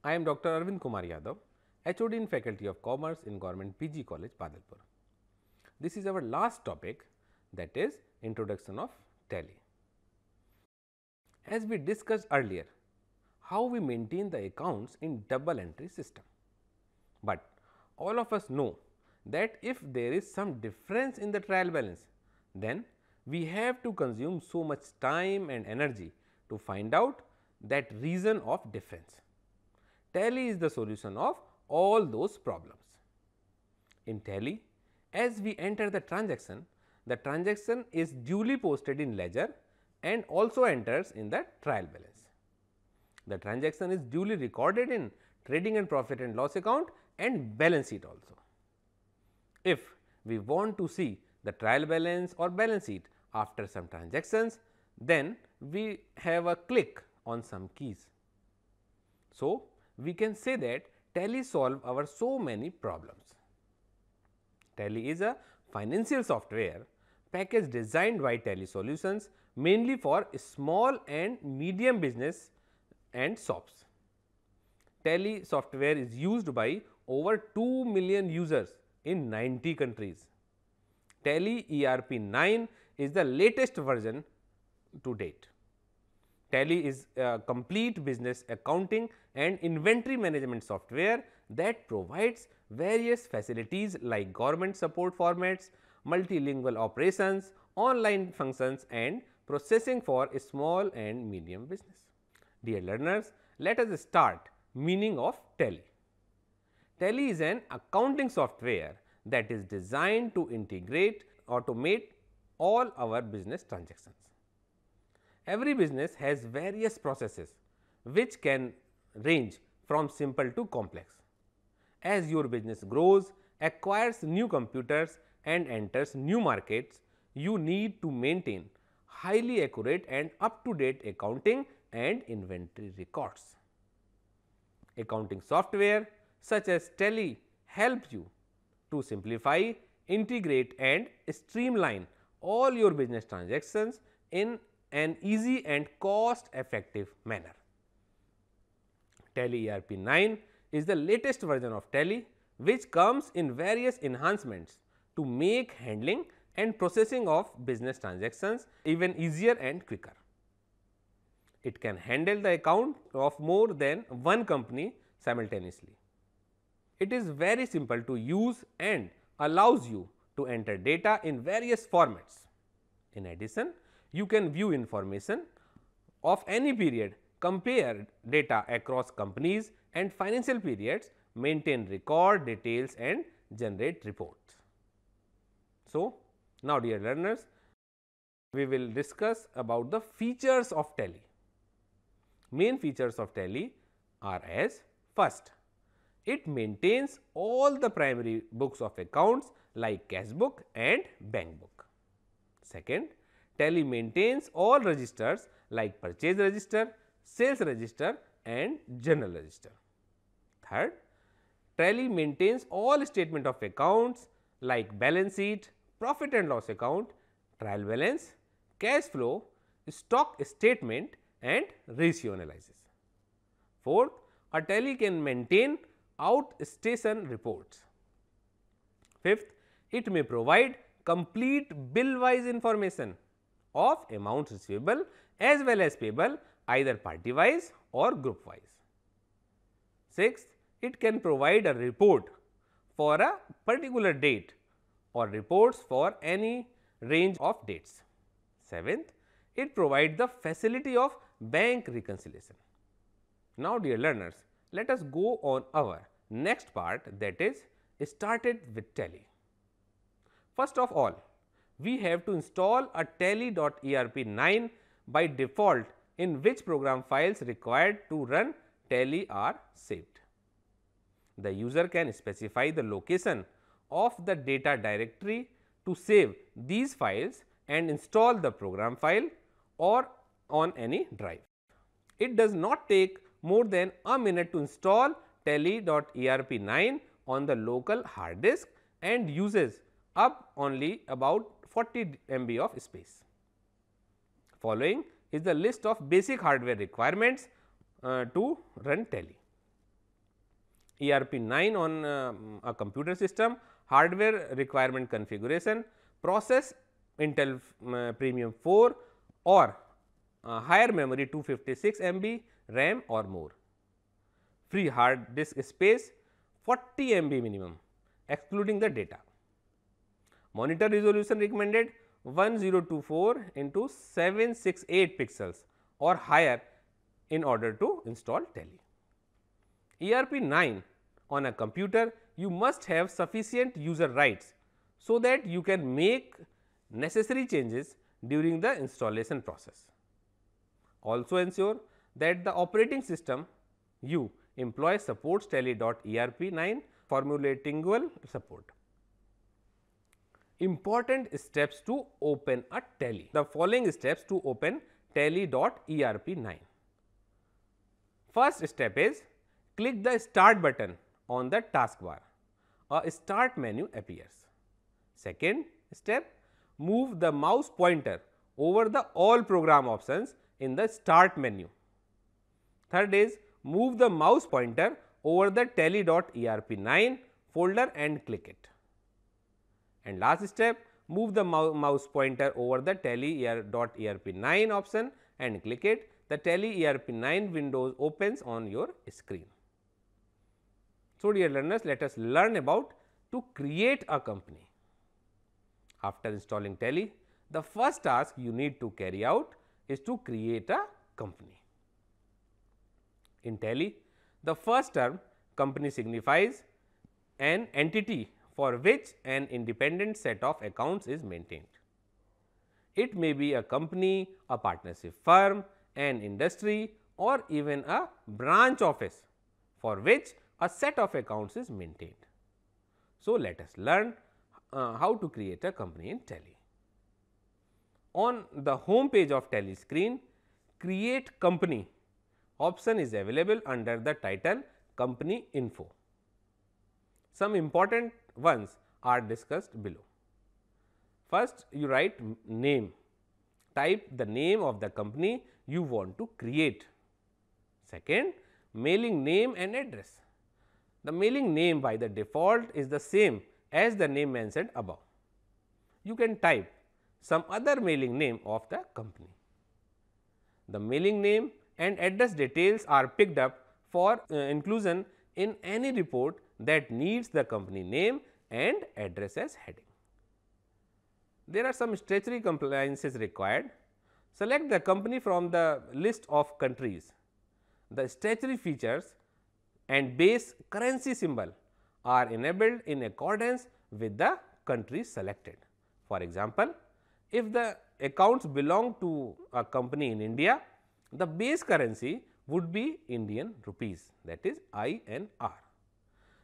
I am Dr. Arvind Kumar Yadav, HOD in Faculty of Commerce in Government PG College, Badalpur. This is our last topic, that is introduction of Tally. As we discussed earlier, how we maintain the accounts in double entry system. But all of us know that if there is some difference in the trial balance, then we have to consume so much time and energy to find out that reason of difference. Tally is the solution of all those problems. In Tally, as we enter the transaction is duly posted in ledger and also enters in the trial balance. The transaction is duly recorded in trading and profit and loss account and balance sheet also. If we want to see the trial balance or balance sheet after some transactions, then we have a click on some keys. So, we can say that Tally solve our so many problems. Tally is a financial software package designed by Tally Solutions mainly for small and medium business and shops. Tally software is used by over 2 million users in 90 countries. Tally ERP 9 is the latest version to date. Tally is a complete business accounting and inventory management software that provides various facilities like government support formats, multilingual operations, online functions and processing for small and medium business. Dear learners, let us start meaning of Tally. Tally is an accounting software that is designed to integrate, automate all our business transactions. Every business has various processes which can range from simple to complex. As your business grows, acquires new computers and enters new markets, you need to maintain highly accurate and up to date accounting and inventory records. Accounting software such as Tally helps you to simplify, integrate and streamline all your business transactions in an easy and cost effective manner. Tally ERP 9 is the latest version of Tally which comes in various enhancements to make handling and processing of business transactions even easier and quicker. It can handle the account of more than one company simultaneously. It is very simple to use and allows you to enter data in various formats. In addition, you can view information of any period, compare data across companies and financial periods, maintain record details and generate reports. So, now dear learners, we will discuss about the features of Tally. Main features of Tally are as: first, it maintains all the primary books of accounts like cash book and bank book. Second, Tally maintains all registers like purchase register, sales register and general register. Third, Tally maintains all statement of accounts like balance sheet, profit and loss account, trial balance, cash flow, stock statement and ratio analysis. Fourth, a Tally can maintain outstation reports. Fifth, it may provide complete bill wise information of amounts receivable as well as payable either party wise or group wise. Sixth, it can provide a report for a particular date or reports for any range of dates. Seventh, it provides the facility of bank reconciliation. Now, dear learners, let us go on our next part, that is started with Tally. First of all, we have to install a tally.erp 9 by default, in which program files required to run Tally are saved. The user can specify the location of the data directory to save these files and install the program file or on any drive. It does not take more than a minute to install tally.erp 9 on the local hard disk and uses up only about 40 MB of space. Following is the list of basic hardware requirements to run Tally. ERP 9 on a computer system, hardware requirement configuration, process Intel Premium 4 or higher memory 256 MB RAM or more. Free hard disk space 40 MB minimum excluding the data. Monitor resolution recommended 1024 into 768 pixels or higher in order to install Tele. ERP 9 on a computer, you must have sufficient user rights so that you can make necessary changes during the installation process. Also ensure that the operating system you employ supports Tele.ERP 9 formulatable support. Important steps to open a Tele. The following steps to open Tele.ERP 9. First step is click the start button on the taskbar. A start menu appears. Second step, move the mouse pointer over the all program options in the start menu. Third is move the mouse pointer over the Tele.ERP 9 folder and click it. And last step, move the mouse pointer over the Tele.ERP 9 option and click it. The Tele.ERP 9 windows opens on your screen. So, dear learners, let us learn about to create a company. After installing Tele, the first task you need to carry out is to create a company. In Tele, the first term company signifies an entity for which an independent set of accounts is maintained. It may be a company, a partnership firm, an industry or even a branch office for which a set of accounts is maintained. So, let us learn how to create a company in Tele. On the home page of Tele screen, create company option is available under the title company info. Some important ones are discussed below. First, you write name, type the name of the company you want to create. Second, mailing name and address. The mailing name by the default is the same as the name mentioned above. You can type some other mailing name of the company. The mailing name and address details are picked up for inclusion in any report that needs the company name and address as heading. There are some statutory compliances required. Select the company from the list of countries. The statutory features and base currency symbol are enabled in accordance with the country selected. For example, if the accounts belong to a company in India, the base currency would be Indian rupees, that is INR.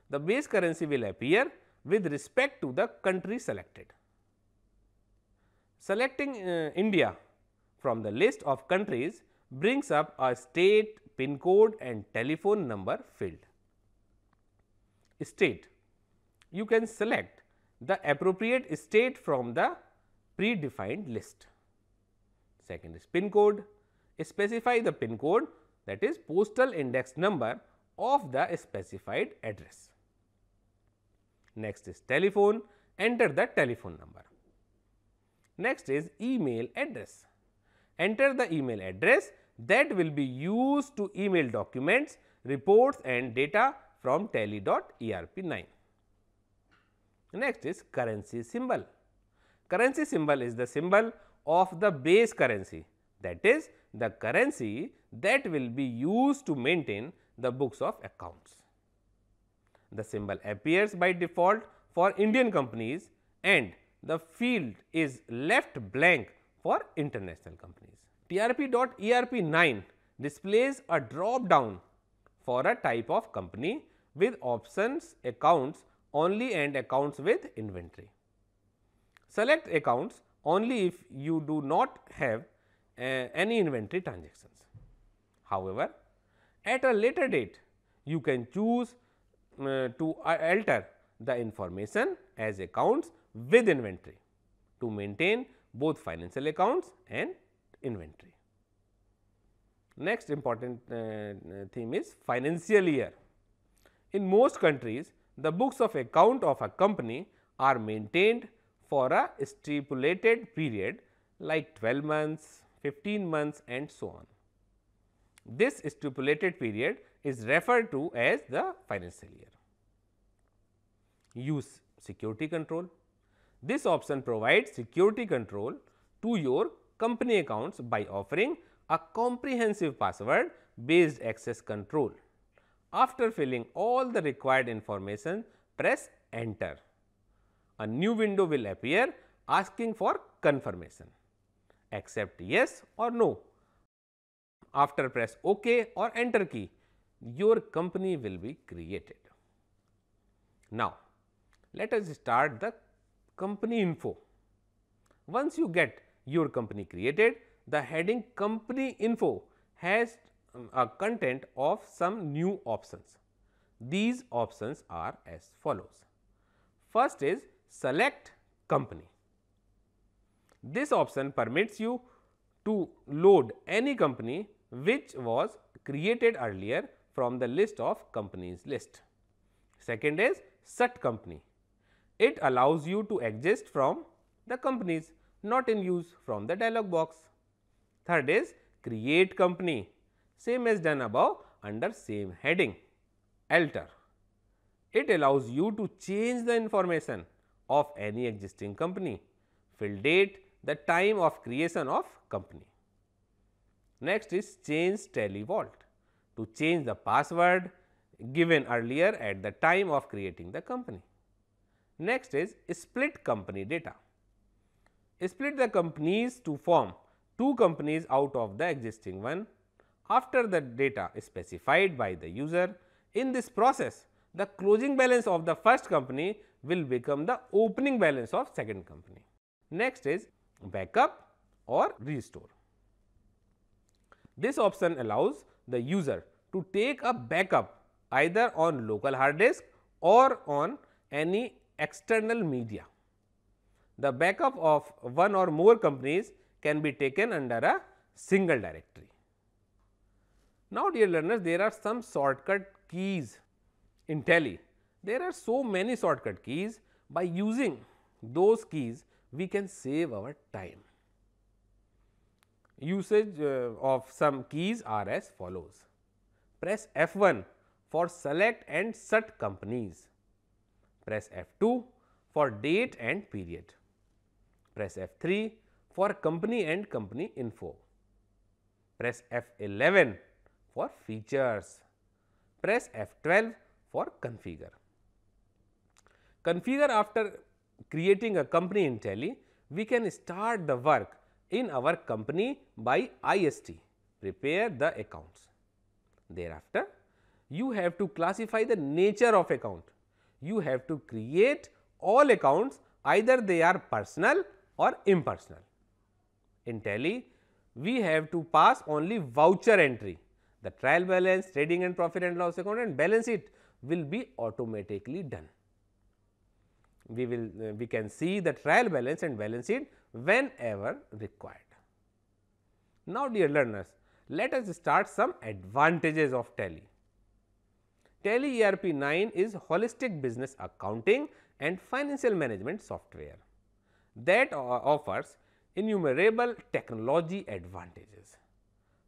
The base currency will appear with respect to the country selected. Selecting India from the list of countries brings up a state, PIN code and telephone number field. State, you can select the appropriate state from the predefined list. Second is PIN code, specify the PIN code, that is postal index number of the specified address. Next is telephone, enter the telephone number. Next is email address, enter the email address that will be used to email documents, reports and data from Tele.ERP 9. Next is currency symbol. Currency symbol is the symbol of the base currency, that is the currency that will be used to maintain the books of accounts. The symbol appears by default for Indian companies and the field is left blank for international companies. TRP.ERP 9 displays a drop down for a type of company with options accounts only and accounts with inventory. Select accounts only if you do not have any inventory transactions. However, at a later date you can choose to alter the information as accounts with inventory to maintain both financial accounts and inventory. Next important theme is financial year. In most countries, the books of account of a company are maintained for a stipulated period like 12 months, 15 months and so on. This stipulated period is referred to as the financial year. Use security control. This option provides security control to your company accounts by offering a comprehensive password based access control. After filling all the required information, press enter. A new window will appear asking for confirmation. Accept yes or no. After press OK or enter key, your company will be created. Now, let us start the company info. Once you get your company created, the heading company info has a content of some new options. These options are as follows. First is select company. This option permits you to load any company which was created earlier from the list of companies list. Second is set company. It allows you to exist from the companies not in use from the dialog box. Third is create company, same as done above under same heading. Alter. It allows you to change the information of any existing company. Fill date, the time of creation of company. Next is change Tally Vault, to change the password given earlier at the time of creating the company. Next is split company data. Split the companies to form two companies out of the existing one after the data is specified by the user. In this process, the closing balance of the first company will become the opening balance of second company. Next is backup or restore. This option allows the user to take a backup either on local hard disk or on any external media. The backup of one or more companies can be taken under a single directory. Now, dear learners, there are some shortcut keys in Tally. There are so many shortcut keys. By using those keys, we can save our time. Usage of some keys are as follows. Press F1 for select and set companies. Press F2 for date and period. Press F3 for company and company info. Press F11 for features. Press F12 for configure. Configure. After creating a company in Tally, we can start the work in our company by IST, prepare the accounts. Thereafter, you have to classify the nature of account. You have to create all accounts, either they are personal or impersonal. In Tally, we have to pass only voucher entry. The trial balance, trading and profit and loss account and balance sheet will be automatically done. We can see the trial balance and balance sheet whenever required. Now, dear learners, let us start some advantages of Tally. Tally ERP 9 is holistic business accounting and financial management software that offers innumerable technology advantages.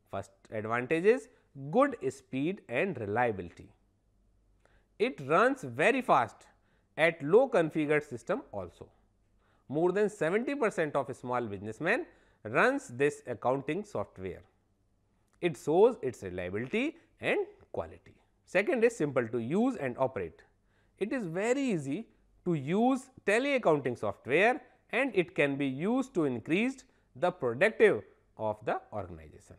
First advantage is good speed and reliability. It runs very fast at low configured system also. More than 70% of small businessmen runs this accounting software. It shows its reliability and quality. Second is simple to use and operate. It is very easy to use Tally accounting software and it can be used to increase the productivity of the organization.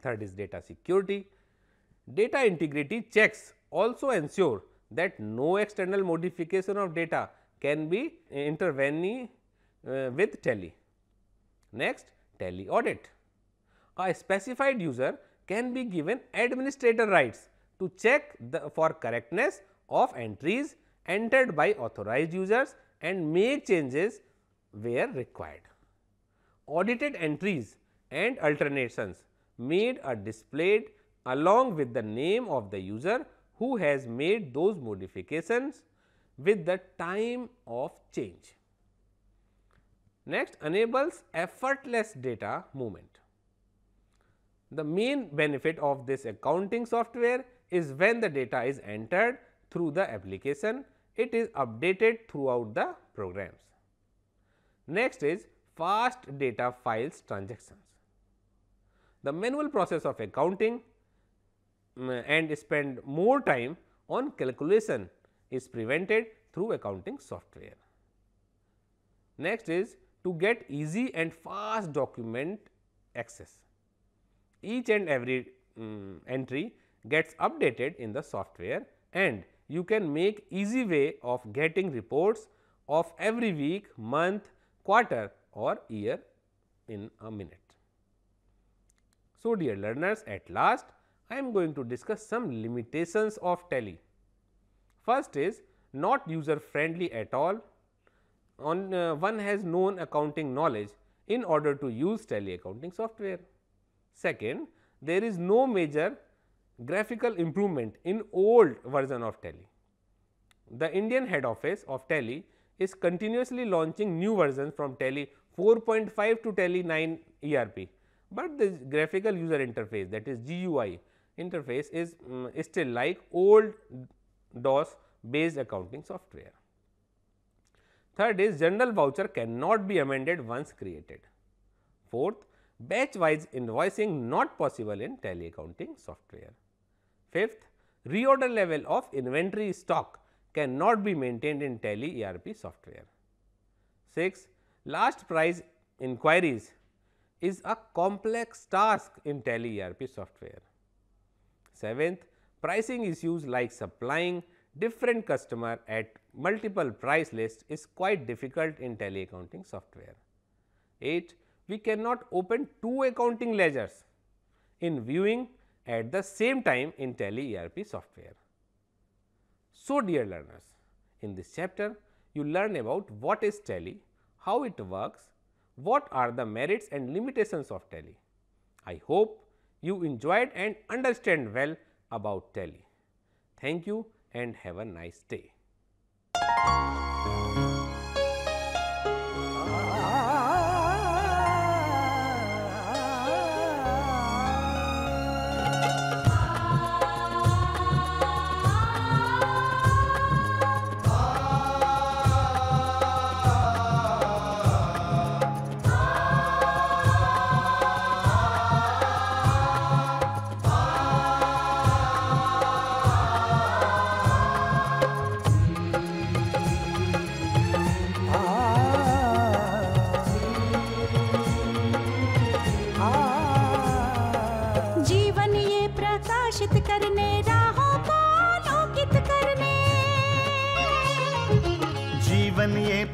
Third is data security. Data integrity checks also ensure that no external modification of data can be intervened with Tally. Next, Tally audit. A specified user can be given administrator rights to check for correctness of entries entered by authorized users and make changes where required. Audited entries and alterations made are displayed along with the name of the user who has made those modifications with the time of change. Next, enables effortless data movement. The main benefit of this accounting software is when the data is entered through the application, it is updated throughout the programs. Next is fast data files transactions. The manual process of accounting and spend more time on calculation is prevented through accounting software. Next is to get easy and fast document access. Each and every entry gets updated in the software, and you can make easy way of getting reports of every week, month, quarter or year in a minute. So, dear learners, at last I am going to discuss some limitations of Tally. First is not user friendly at all. One has known accounting knowledge in order to use Tally accounting software. Second, there is no major graphical improvement in old version of Tally. The Indian head office of Tally is continuously launching new versions from Tally 4.5 to Tally 9 ERP, but the graphical user interface, that is GUI interface, is still like old DOS based accounting software. Third is general voucher cannot be amended once created. Fourth, batch wise invoicing not possible in Tally accounting software. Fifth, reorder level of inventory stock cannot be maintained in Tally ERP software. Sixth, last price inquiries is a complex task in Tally ERP software. Seventh, pricing issues like supplying different customer at multiple price lists is quite difficult in Tally accounting software. 8. We cannot open two accounting ledgers in viewing at the same time in Tally ERP software. So, dear learners, in this chapter you learn about what is Tally, how it works, what are the merits and limitations of Tally. I hope you enjoyed and understand well about Tally. Thank you and have a nice day.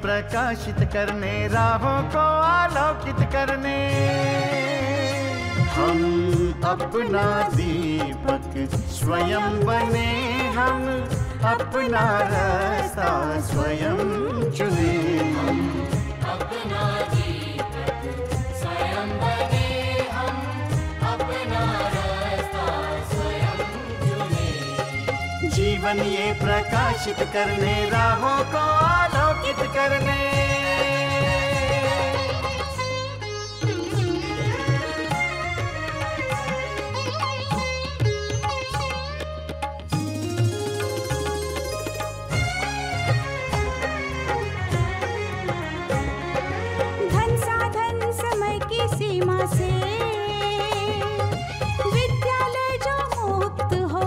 प्रकाशित करने राहों को आलोकित करने हम अपना दीपक स्वयं बने, हम अपना रास्ता स्वयं चुने। अपना दीपक स्वयं बने, हम अपना रास्ता स्वयं चुने। जीवन ये प्रकाशित करने राहों को आलोकित करने। धन साधन समय की सीमा से विद्यालय जो मुक्त हो,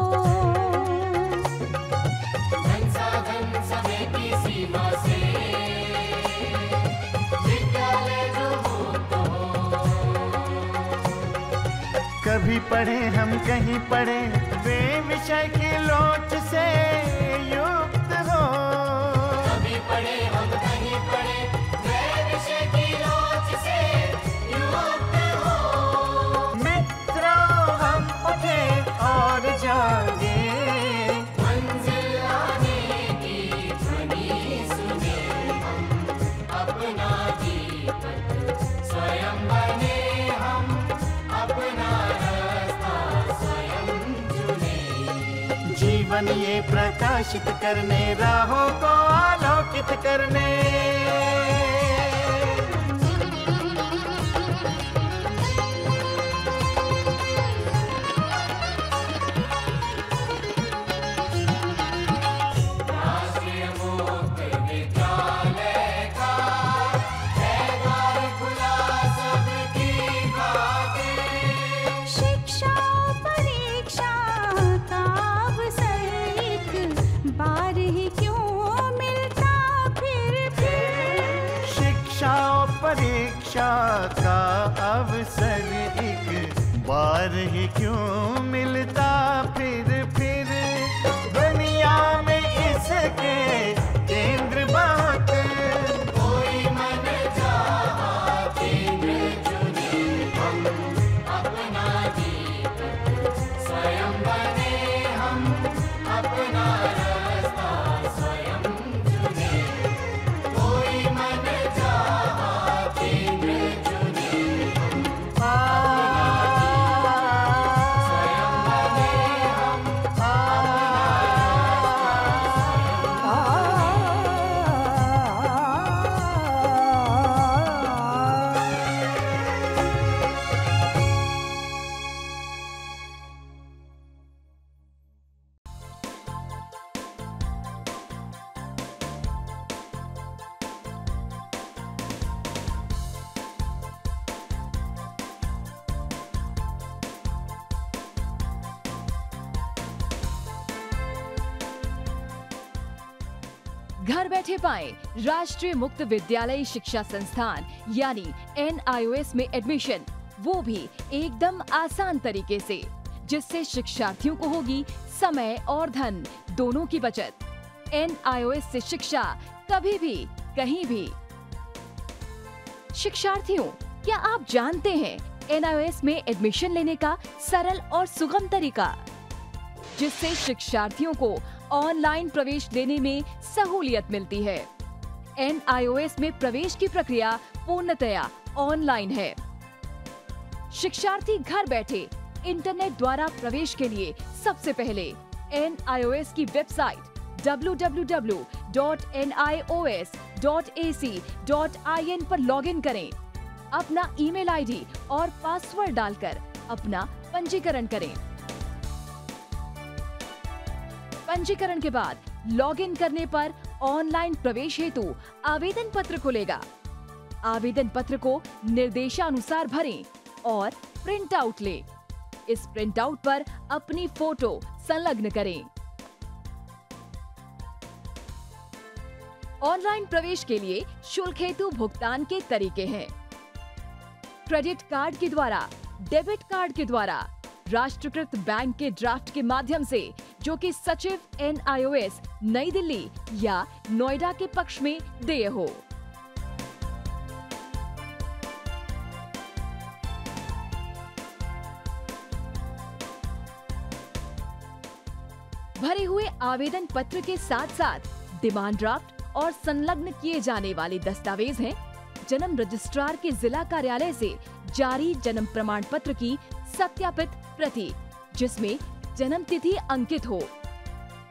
धन साधन समय की सीमा से विद्यालय जो मुक्त हो। कभी पढ़े हम कहीं पढ़े वे विषय की लोच से युक्त हो। कभी पढ़े हम कहीं पढ़े वे विषय की लोच से युक्त हो। मित्रों हम उठे और जागे, मंजिल आने की ध्वनि सुने। हम अपना दीपक स्वयं बने, हम अपना रास्ता स्वयं चुने। जीवन ये प्रकाशित करने, राहों को आलोकित करने। परीक्षा का अवसर एक बार ही क्यों मिलता फिर दुनिया में इसके केंद्र बहुत। कोई मन चाहा केंद्र चुने, हम अपना दीप स्वयं बने, हम अपना रास्ता स्वयं चुने। कोई मन चाहा केंद्र चुने, घर बैठे पाएं राष्ट्रीय मुक्त विद्यालय शिक्षा संस्थान यानी NIOS में एडमिशन, वो भी एकदम आसान तरीके से, जिससे शिक्षार्थियों को होगी समय और धन दोनों की बचत। NIOS से शिक्षा कभी भी कहीं भी। शिक्षार्थियों, क्या आप जानते हैं NIOS में एडमिशन लेने का सरल और सुगम तरीका, जिससे शिक्षार्थियों को ऑनलाइन प्रवेश लेने में सहूलियत मिलती है। NIOS में प्रवेश की प्रक्रिया पूर्णतया ऑनलाइन है। शिक्षार्थी घर बैठे इंटरनेट द्वारा प्रवेश के लिए सबसे पहले NIOS की वेबसाइट www.nios.ac.in पर लॉगिन करें। अपना ईमेल आईडी और पासवर्ड डालकर अपना पंजीकरण करें। पंजीकरण के बाद लॉगिन करने पर ऑनलाइन प्रवेश हेतु आवेदन पत्र खुलेगा। आवेदन पत्र को निर्देशानुसार भरें और प्रिंट आउट लें। इस प्रिंट आउट पर अपनी फोटो संलग्न करें। ऑनलाइन प्रवेश के लिए शुल्क हेतु भुगतान के तरीके हैं: क्रेडिट कार्ड के द्वारा, डेबिट कार्ड के द्वारा, राष्ट्रीयकृत बैंक के ड्राफ्ट के माध्यम से, जो कि सचिव NIOS नई दिल्ली या नोएडा के पक्ष में देय हो। भरे हुए आवेदन पत्र के साथ साथ डिमांड ड्राफ्ट और संलग्न किए जाने वाले दस्तावेज हैं: जन्म रजिस्ट्रार के जिला कार्यालय से जारी जन्म प्रमाण पत्र की सत्यापित प्रति, जिसमें जन्म तिथि अंकित हो,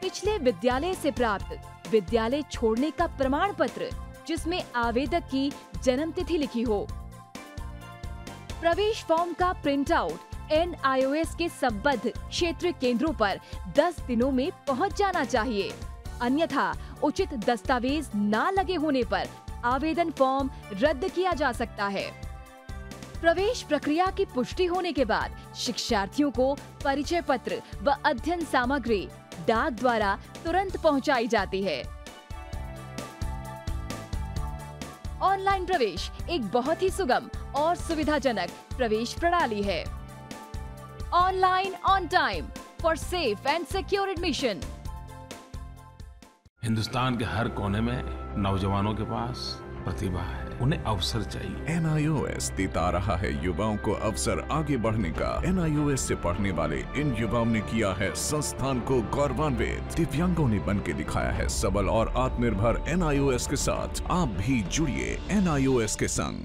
पिछले विद्यालय से प्राप्त विद्यालय छोड़ने का प्रमाण पत्र, जिसमें आवेदक की जन्म तिथि लिखी हो। प्रवेश फॉर्म का प्रिंट आउट NIOS के संबद्ध क्षेत्रीय केंद्रों पर 10 दिनों में पहुंच जाना चाहिए, अन्यथा उचित दस्तावेज न लगे होने पर आवेदन फॉर्म रद्द किया जा सकता है। प्रवेश प्रक्रिया की पुष्टि होने के बाद शिक्षार्थियों को परिचय पत्र व अध्ययन सामग्री डाक द्वारा तुरंत पहुंचाई जाती है। ऑनलाइन प्रवेश एक बहुत ही सुगम और सुविधाजनक प्रवेश प्रणाली है। Online on time for safe and secure admission. Hindustan के हर कोने में नौजवानों के पास प्रतिभा है, उन्हें अवसर चाहिए। NIOS देता रहा है युवाओं को अवसर आगे बढ़ने का। NIOS से पढ़ने वाले इन युवाओं ने किया है संस्थान को गौरवान्वित। दिव्यांगों ने बन के दिखाया है सबल और आत्मनिर्भर। NIOS के साथ आप भी जुड़िए NIOS के संग।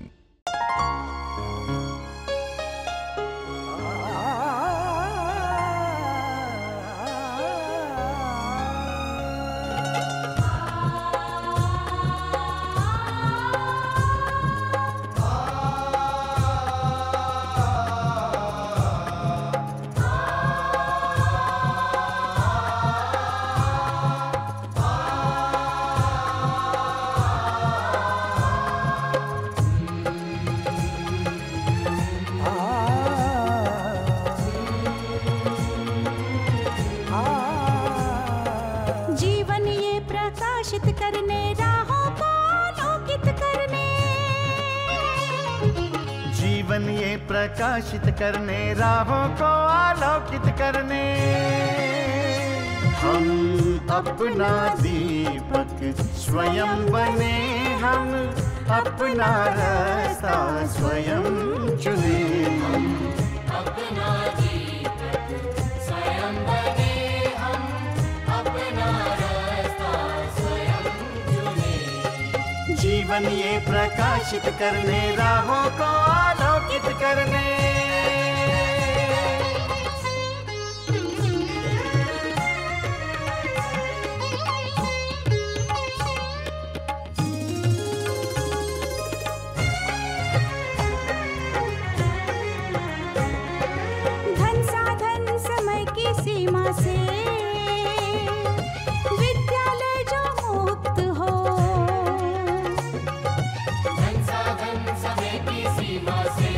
प्रकाशित करने, राहों को आलोकित करने। जीवन ये प्रकाशित करने, राहों को आलोकित करने। हम अपना दीपक स्वयं बने, हम अपना रास्ता स्वयं चुने। अपना दीपक स्वयं बने, हम अपना रास्ता स्वयं चुने। जीवन ये प्रकाशित करने, राहों को आलोकित करने। धन साधन समय की सीमा से विद्यालय जो मुक्त हो। धन साधन समय की सीमा से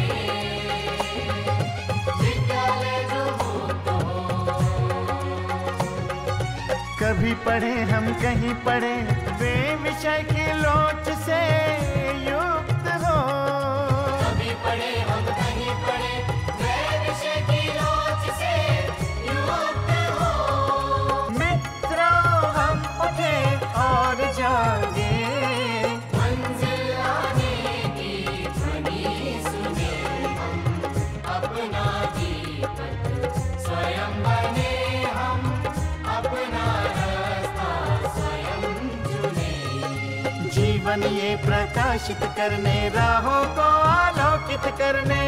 विद्यालय जो मुक्त हो। कभी पढ़े हम कहीं पढ़े, वे विषय की लोच से युक्त हो। कभी पढ़े हम कहीं पढ़े, वे विषय की लोच से युक्त हो। मित्रों हम उठे और जागे, मंजिल आने की ध्वनि सुने। हम अपना दीपक स्वयं बने, हम अपना रास्ता स्वयं चुने। जीवन ये प्रकाशित करने, राहों को आलोकित करने।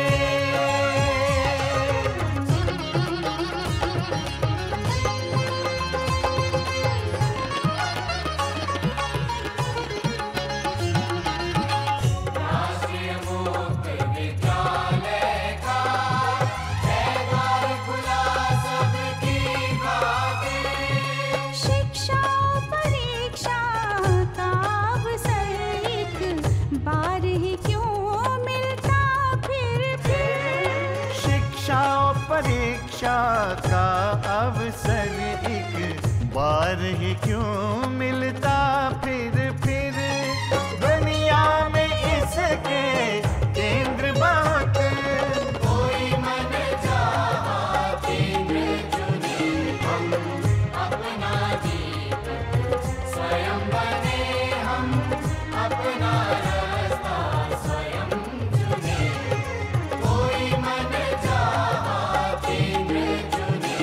राष्ट्रीय मुक्त विद्यालय का है द्वार खुला सबकी खातिर। शिक्षा परीक्षा का अवसर एक बार ही क्यों मिलता फिर। शिक्षा और परीक्षा का अवसर एक बार ही क्यों मिलता फिर। दुनिया में इसके केंद्र बात, कोई मन चाहा केंद्र चुने। हम अपना दीपक स्वयं बने, हम अपना रास्ता स्वयं चुने। कोई मन चाहा केंद्र चुने।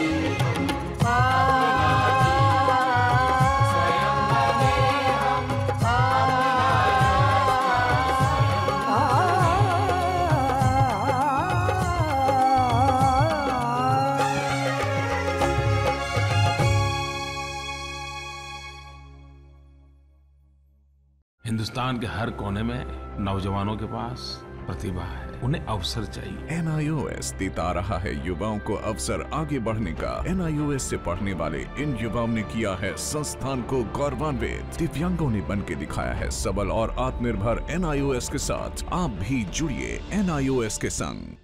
हिंदुस्तान के हर कोने में नौजवानों के पास प्रतिभा है, उन्हें अवसर चाहिए। NIOS देता रहा है युवाओं को अवसर आगे बढ़ने का। NIOS से पढ़ने वाले इन युवाओं ने किया है संस्थान को गौरवान्वित। दिव्यांगों ने बन के दिखाया है सबल और आत्मनिर्भर। NIOS के साथ आप भी जुड़िए NIOS के संग।